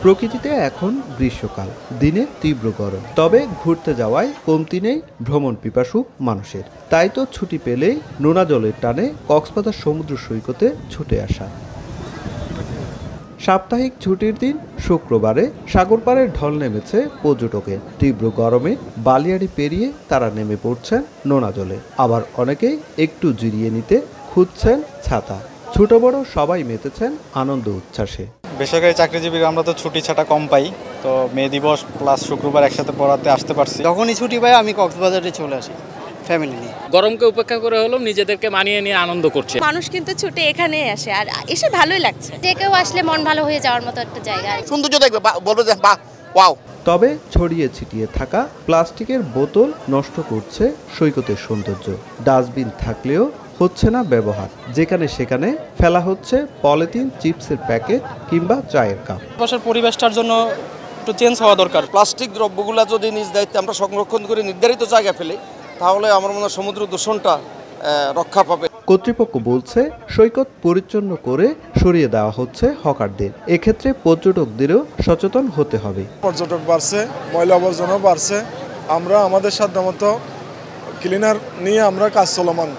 প্রকৃতিতে এখন গ্রীষ্মকাল, দিনে তীব্র গরম, তবে ঘুরতে যাওয়ায় কমতি নেই ভ্রমণ পিপাসু মানুষের। তাই তো ছুটি পেলেই নোনা জলের টানে কক্সবাজার সমুদ্র সৈকতে ছুটে আসা। সাপ্তাহিক ছুটির দিন শুক্রবারে সাগর পাড়ে ঢল নেমেছে পর্যটকের। তীব্র গরমে বালিয়াড়ি পেরিয়ে তারা নেমে পড়ছেন নোনা জলে। আবার অনেকেই একটু জিরিয়ে নিতে খুঁজছেন ছাতা। ছোট বড় সবাই মেতেছেন আনন্দ উচ্ছ্বাসে। বেসরকারি চাকরিজীবী আমরা তো ছুটি ছাটা কম পাই, তো মে দিবস প্লাস শুক্রবার একসাথে পড়াতে আসতে পারছি। যখনই ছুটি পাই আমি কক্সবাজারে চলে আসি ফ্যামিলি নিয়ে। গরমকে উপেক্ষা করে হলেও নিজেদেরকে মানিয়ে নিয়ে আনন্দ করছে। মানুষ কিন্তু ছুটে এখানেই আসে, আর এসে ভালোই লাগছে। যে কেউ আসলে মন ভালো হয়ে যাওয়ার মতো একটা জায়গা। সৌন্দর্য দেখবে, বলবে যে বাহ ওয়াও। তবে ছড়িয়ে ছিটিয়ে থাকা প্লাস্টিকের বোতল নষ্ট করছে সৈকতের সৌন্দর্য। ডাস্টবিন থাকলেও হচ্ছে না ব্যবহার, যেখানে সেখানে ফেলা হচ্ছে পলিথিন, চিপসের প্যাকেট কিংবা চায়ের কাপ। আশেপাশের পরিবেশটার জন্য একটু চেঞ্জ হওয়া দরকার। প্লাস্টিক দ্রব্যগুলো যদি নিজ দায়িত্বে আমরা সংরক্ষণ করে নির্ধারিত জায়গায় ফেলি, তাহলে আমার মনে হয় সমুদ্র দূষণটা রক্ষা পাবে। কর্তৃপক্ষ বলছে সৈকত পরিচ্ছন্ন করে সরিয়ে দেওয়া হচ্ছে হকারদের। এক্ষেত্রে পর্যটকদেরও সচেতন হতে হবে। পর্যটক বাড়ছে, ময়লা আবর্জনা বাড়ছে, আমরা আমাদের সাধ্যমতো ক্লিনার নিয়ে আমরা কাজ চলমান।